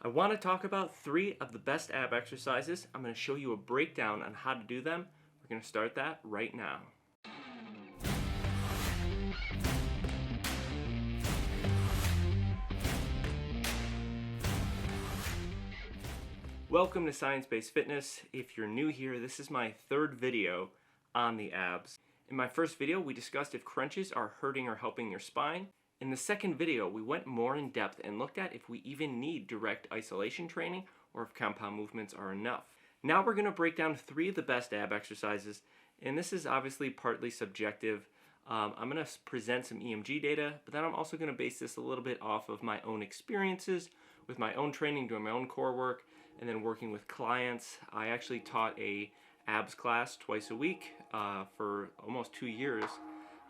I want to talk about 3 of the best ab exercises. I'm going to show you a breakdown on how to do them. We're going to start that right now. Welcome to Science Based Fitness. If you're new here, this is my 3rd video on the abs. In my first video, we discussed if crunches are hurting or helping your spine. In the second video, we went more in depth and looked at if we even need direct isolation training or if compound movements are enough. Now we're going to break down 3 of the best ab exercises, and this is obviously partly subjective. I'm going to present some EMG data, but then I'm also going to base this a little bit off of my own experiences with my own training, doing my own core work, and then working with clients. I actually taught a abs class twice a week for almost 2 years.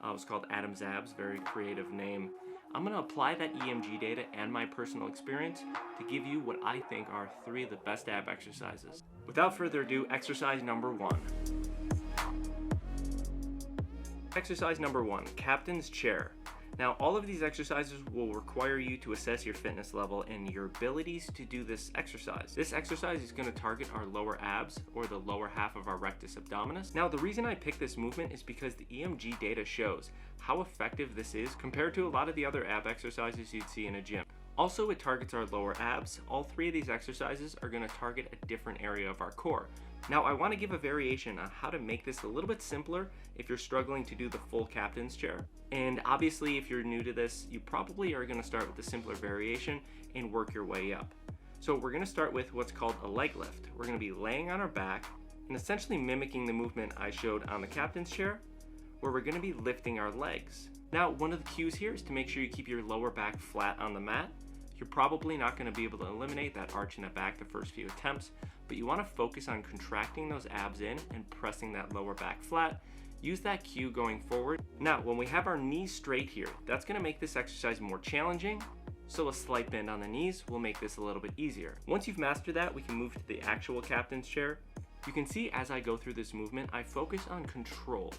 It was called Adam's Abs, very creative name. I'm going to apply that EMG data and my personal experience to give you what I think are 3 of the best ab exercises. Without further ado, exercise number 1. Exercise number 1, Captain's Chair. Now, all of these exercises will require you to assess your fitness level and your abilities to do this exercise. This exercise is going to target our lower abs, or the lower half of our rectus abdominis. Now, the reason I picked this movement is because the EMG data shows how effective this is compared to a lot of the other ab exercises you'd see in a gym. Also, it targets our lower abs. All 3 of these exercises are going to target a different area of our core. Now, I want to give a variation on how to make this a little bit simpler if you're struggling to do the full captain's chair. And obviously, if you're new to this, you probably are going to start with the simpler variation and work your way up. So we're going to start with what's called a leg lift. We're going to be laying on our back and essentially mimicking the movement I showed on the captain's chair, where we're going to be lifting our legs. Now, one of the cues here is to make sure you keep your lower back flat on the mat. You're probably not going to be able to eliminate that arch in the back the first few attempts, but you want to focus on contracting those abs in and pressing that lower back flat. Use that cue going forward. Now, when we have our knees straight here, that's going to make this exercise more challenging, so a slight bend on the knees will make this a little bit easier. Once you've mastered that, we can move to the actual captain's chair. You can see as I go through this movement, I focus on control.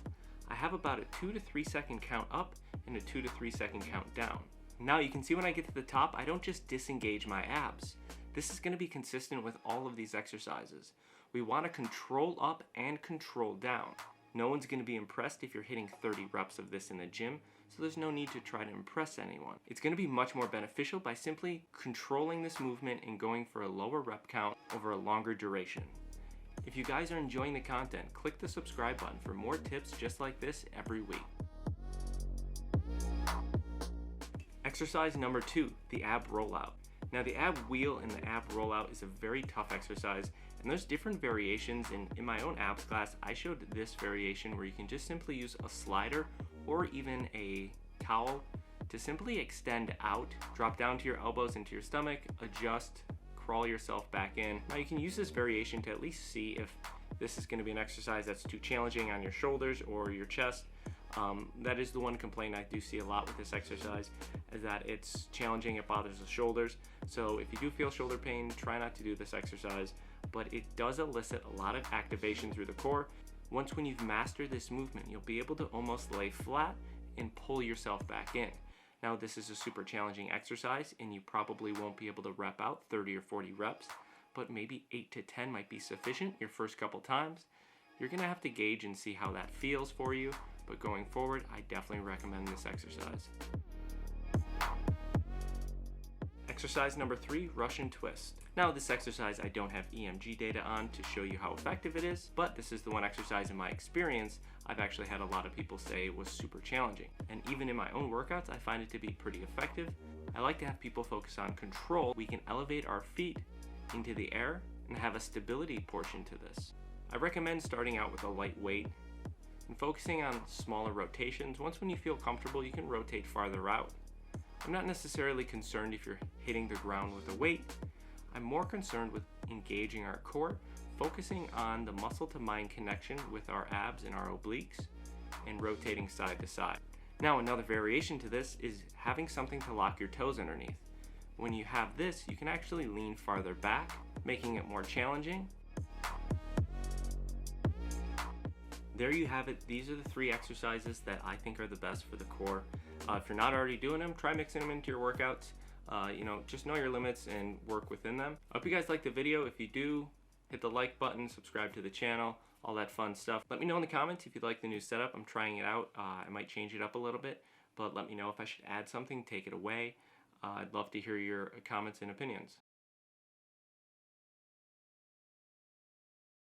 I have about a 2 to 3 second count up and a 2 to 3 second count down. Now you can see when I get to the top, I don't just disengage my abs. This is going to be consistent with all of these exercises. We want to control up and control down. No one's going to be impressed if you're hitting 30 reps of this in the gym, so there's no need to try to impress anyone. It's going to be much more beneficial by simply controlling this movement and going for a lower rep count over a longer duration. If you guys are enjoying the content, click the subscribe button for more tips just like this every week. Exercise number 2, the ab rollout. Now, the ab wheel and the ab rollout is a very tough exercise, and there's different variations. In my own abs class, I showed this variation where you can just simply use a slider or even a towel to simply extend out, drop down to your elbows into your stomach, adjust, crawl yourself back in. Now, you can use this variation to at least see if this is going to be an exercise that's too challenging on your shoulders or your chest. That is the one complaint I do see a lot with this exercise, is that it's challenging, it bothers the shoulders. So if you do feel shoulder pain, try not to do this exercise, but it does elicit a lot of activation through the core. Once when you've mastered this movement, you'll be able to almost lay flat and pull yourself back in. Now, this is a super challenging exercise, and you probably won't be able to rep out 30 or 40 reps, but maybe 8 to 10 might be sufficient your first couple times. You're going to have to gauge and see how that feels for you, but going forward, I definitely recommend this exercise. Exercise number 3, Russian twist. Now, this exercise I don't have EMG data on to show you how effective it is, but this is the one exercise in my experience I've actually had a lot of people say was super challenging. And even in my own workouts, I find it to be pretty effective. I like to have people focus on control. We can elevate our feet into the air and have a stability portion to this. I recommend starting out with a light weight and focusing on smaller rotations. Once when you feel comfortable, you can rotate farther out. I'm not necessarily concerned if you're hitting the ground with a weight. I'm more concerned with engaging our core, focusing on the muscle to mind connection with our abs and our obliques, and rotating side to side. Now, another variation to this is having something to lock your toes underneath. When you have this, you can actually lean farther back, making it more challenging. There you have it. These are the 3 exercises that I think are the best for the core. If you're not already doing them, try mixing them into your workouts. You know, just know your limits and work within them. I hope you guys liked the video. If you do, hit the like button, subscribe to the channel, all that fun stuff. Let me know in the comments if you like the new setup. I'm trying it out. I might change it up a little bit, but let me know if I should add something, take it away. I'd love to hear your comments and opinions.